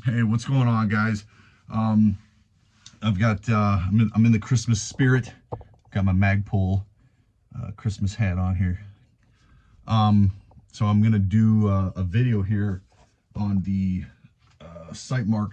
Hey, what's going on, guys? I've got I'm in the Christmas spirit. Got my Magpul Christmas hat on here. So I'm gonna do a video here on the Sightmark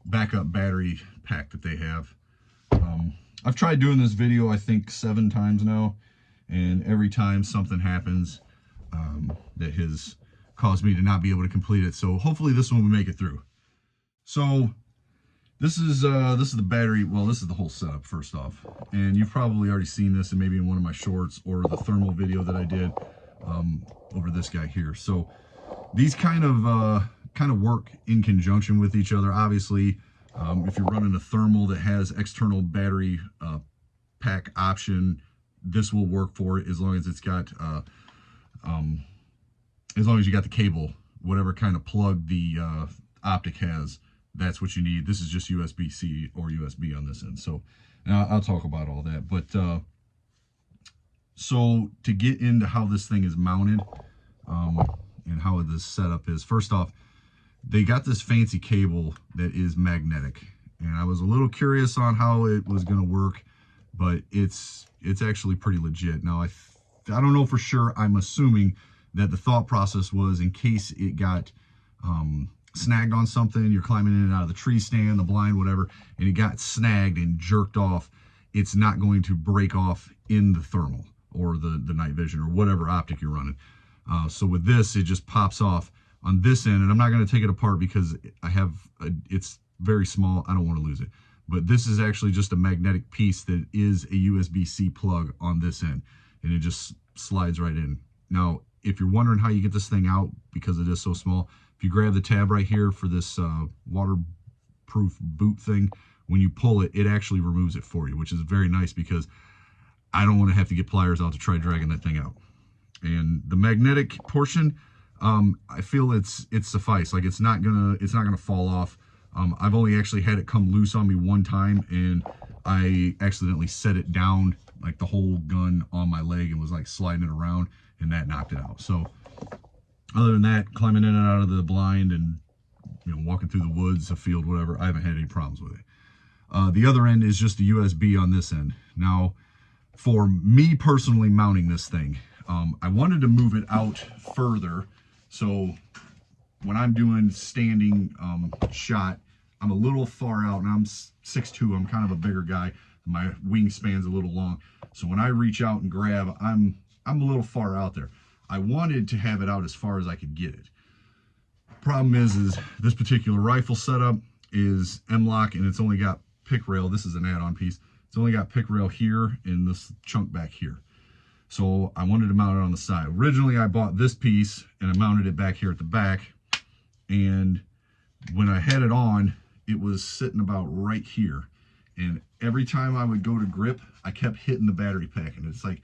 backup battery pack that they have. I've tried doing this video I think 7 times now, and every time something happens that has caused me to not be able to complete it. So hopefully this one will make it through. So this is the battery. Well, this is the whole setup first off, and you've probably already seen this, and maybe in one of my shorts or the thermal video that I did over this guy here. So these kind of work in conjunction with each other. Obviously, if you're running a thermal that has external battery pack option, this will work for it as long as it's got as long as you got the cable, whatever kind of plug the optic has. That's what you need. This is just USB-C or USB on this end. So now I'll talk about all that. But so to get into how this thing is mounted and how this setup is, first off, they got this fancy cable that is magnetic. And I was a little curious on how it was going to work, but it's actually pretty legit. Now, I don't know for sure. I'm assuming that the thought process was in case it got snagged on something, you're climbing in and out of the tree stand, the blind, whatever, and it got snagged and jerked off, it's not going to break off in the thermal or the night vision or whatever optic you're running. So with this, it just pops off on this end, and I'm not going to take it apart because it's very small. I don't want to lose it. But this is actually just a magnetic piece that is a USB-C plug on this end, and it just slides right in. Now, if you're wondering how you get this thing out because it is so small, if you grab the tab right here for this waterproof boot thing, when you pull it, it actually removes it for you, which is very nice because I don't want to have to get pliers out to try dragging that thing out. And the magnetic portion, I feel it's suffice. Like it's not gonna fall off. I've only actually had it come loose on me one time, and I accidentally set it down, like the whole gun on my leg, and was like sliding it around, and that knocked it out. So other than that, climbing in and out of the blind and walking through the woods, a field, whatever, I haven't had any problems with it. The other end is just a USB on this end. Now, for me personally mounting this thing, I wanted to move it out further. So when I'm doing standing shot, I'm a little far out, and I'm 6'2". I'm kind of a bigger guy. My wingspan's a little long. So when I reach out and grab, I'm a little far out there. I wanted to have it out as far as I could get it. Problem is this particular rifle setup is M-LOK, and it's only got pick rail. This is an add-on piece. It's only got pick rail here and this chunk back here. So I wanted to mount it on the side. Originally, I bought this piece and I mounted it back here at the back. And when I had it on, it was sitting about right here. And every time I would go to grip, I kept hitting the battery pack. And it's like,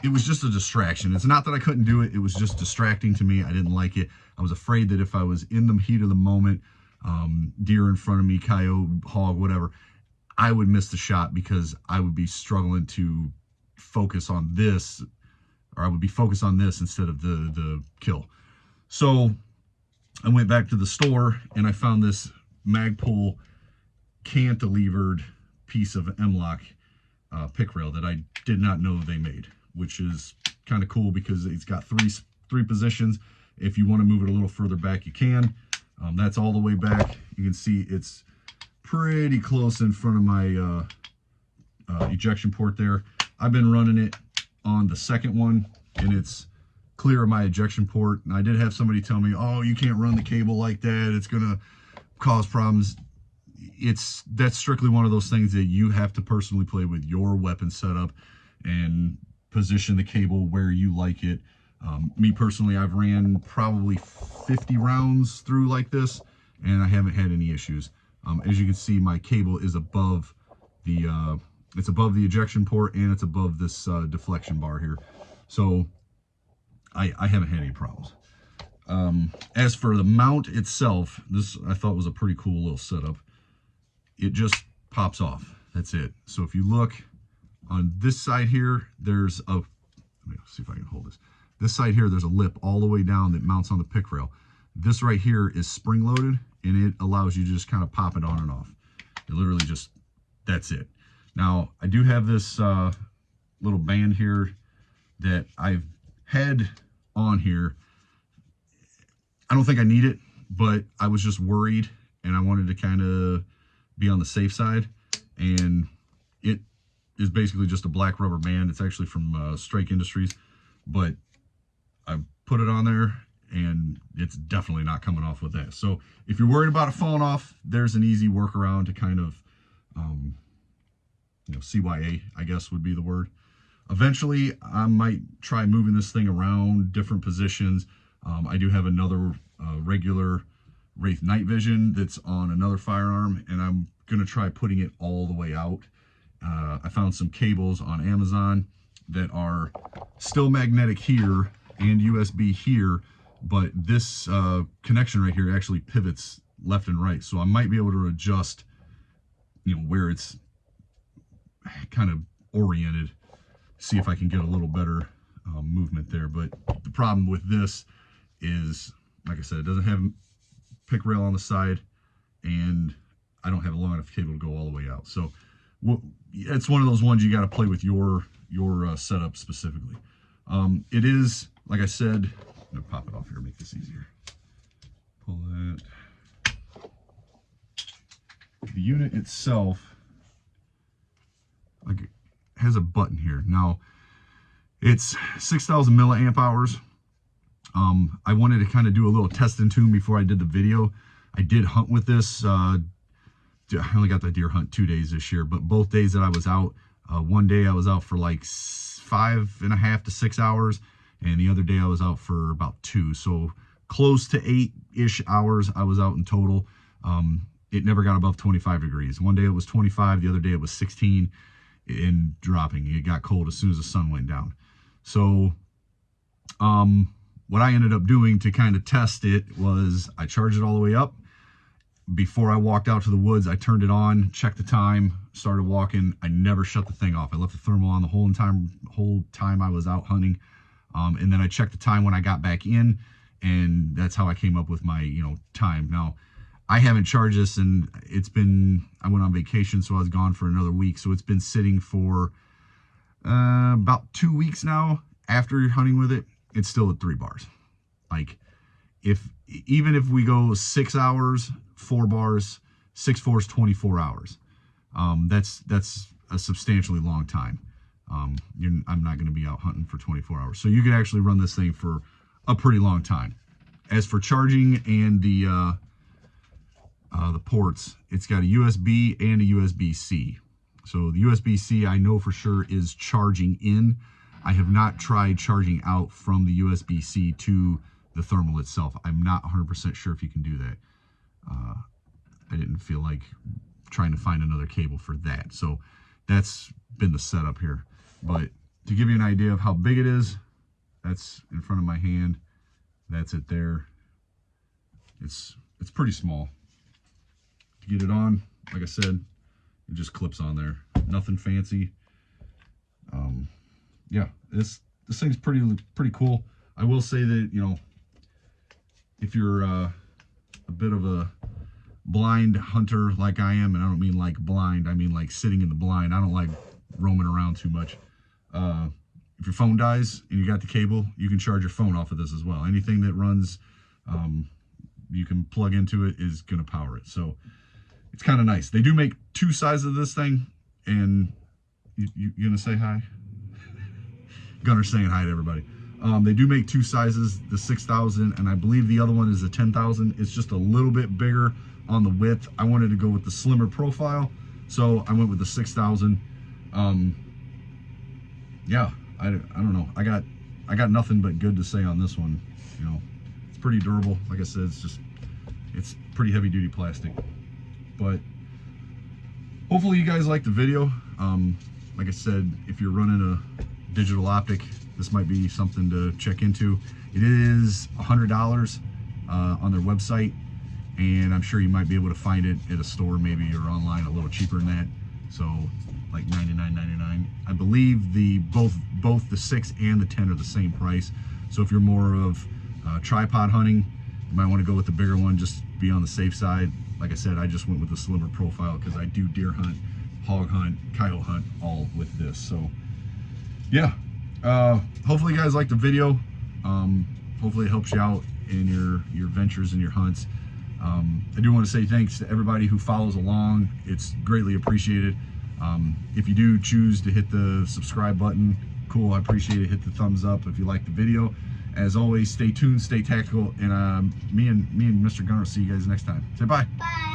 it was just a distraction. It's not that I couldn't do it. It was just distracting to me. I didn't like it. I was afraid that if I was in the heat of the moment, deer in front of me, coyote, hog, whatever, I would miss the shot because I would be struggling to focus on this, or I would be focused on this instead of the kill. So I went back to the store and I found this Magpul cantilevered piece of M-LOK pick rail that I did not know they made, which is kind of cool because it's got three positions. If you want to move it a little further back, you can. That's all the way back. You can see it's pretty close in front of my ejection port there. I've been running it on the second one, and it's clear of my ejection port. And I did have somebody tell me, oh, you can't run the cable like that. It's going to cause problems. That's strictly one of those things that you have to personally play with your weapon setup and position the cable where you like it. Me personally, I've ran probably 50 rounds through like this, and I haven't had any issues. As you can see, my cable is above the it's above the ejection port, and it's above this deflection bar here. So I haven't had any problems. As for the mount itself, this I thought was a pretty cool little setup. It just pops off. That's it. So if you look on this side here, there's a, let me see if I can hold this. This side here, there's a lip all the way down that mounts on the pick rail. This right here is spring loaded, and it allows you to just kind of pop it on and off. It literally just, that's it. Now, I do have this little band here that I've had on here. I don't think I need it, but I was just worried, and I wanted to kind of be on the safe side. And it is basically just a black rubber band. It's actually from Strike Industries, but I put it on there, and it's definitely not coming off with that. So if you're worried about it falling off, there's an easy workaround to kind of, you know, CYA, I guess would be the word. Eventually, I might try moving this thing around different positions. I do have another regular Wraith night vision that's on another firearm, and I'm going to try putting it all the way out. I found some cables on Amazon that are still magnetic here and USB here, but this connection right here actually pivots left and right. So I might be able to adjust, you know, where it's kind of oriented, see if I can get a little better movement there. But the problem with this is, like I said, it doesn't have pick rail on the side, and I don't have a long enough cable to go all the way out. So it's one of those ones you got to play with your setup specifically. It is, like I said, I'm gonna pop it off here, make this easier. Pull that. The unit itself, like, has a button here. Now, it's 6,000 milliamp hours. I wanted to kind of do a little test and tune before I did the video. I did hunt with this. I only got the deer hunt 2 days this year, but both days that I was out, one day I was out for like 5.5 to 6 hours, and the other day I was out for about 2. So close to 8-ish hours I was out in total. It never got above 25 degrees. One day it was 25, the other day it was 16 and dropping. It got cold as soon as the sun went down. So what I ended up doing to kind of test it was I charged it all the way up. Before I walked out to the woods, I turned it on, checked the time, started walking. I never shut the thing off. I left the thermal on the whole time I was out hunting. And then I checked the time when I got back in, and that's how I came up with my, you know, time. Now, I haven't charged this, and it's been, I went on vacation, so I was gone for another week. So it's been sitting for about 2 weeks now. After you're hunting with it, it's still at 3 bars. Like, even if we go 6 hours, 4 bars, 6 4s, 24 hours. That's a substantially long time. I'm not going to be out hunting for 24 hours. So you can actually run this thing for a pretty long time. As for charging and the ports, it's got a USB and a USB-C. So the USB-C I know for sure is charging in. I have not tried charging out from the USB-C to the thermal itself. I'm not 100% sure if you can do that. I didn't feel like trying to find another cable for that. So that's been the setup here. But to give you an idea of how big it is, that's in front of my hand. That's it there. It's pretty small. To get it on, like I said, it just clips on there. Nothing fancy. Yeah, this thing's pretty cool. I will say that, you know, if you're a bit of a blind hunter like I am, and I don't mean like blind, I mean like sitting in the blind. I don't like roaming around too much. If your phone dies and you got the cable, you can charge your phone off of this as well. Anything that runs, you can plug into it is going to power it. So it's kind of nice. They do make 2 sizes of this thing, and you gonna say hi? Gunner's saying hi to everybody. They do make 2 sizes, the 6,000, and I believe the other one is the 10,000. It's just a little bit bigger on the width. I wanted to go with the slimmer profile, so I went with the 6,000. Yeah, I don't know. I got nothing but good to say on this one. You know, it's pretty durable. Like I said, it's pretty heavy duty plastic. But hopefully you guys liked the video. Like I said, if you're running a digital optic, this might be something to check into. It is $100 on their website, and I'm sure you might be able to find it at a store maybe, or online a little cheaper than that. So like $99.99. I believe both the 6 and the 10 are the same price. So if you're more of tripod hunting, you might want to go with the bigger one. Just be on the safe side. Like I said, I just went with the slimmer profile because I do deer hunt, hog hunt, coyote hunt, all with this. So yeah, hopefully you guys like the video. Hopefully it helps you out in your ventures and your hunts. I do want to say thanks to everybody who follows along. It's greatly appreciated. If you do choose to hit the subscribe button, cool, I appreciate it. Hit the thumbs up if you like the video. As always, stay tuned, stay tactical, and me and Mr. Gunner will see you guys next time. Say bye. Bye.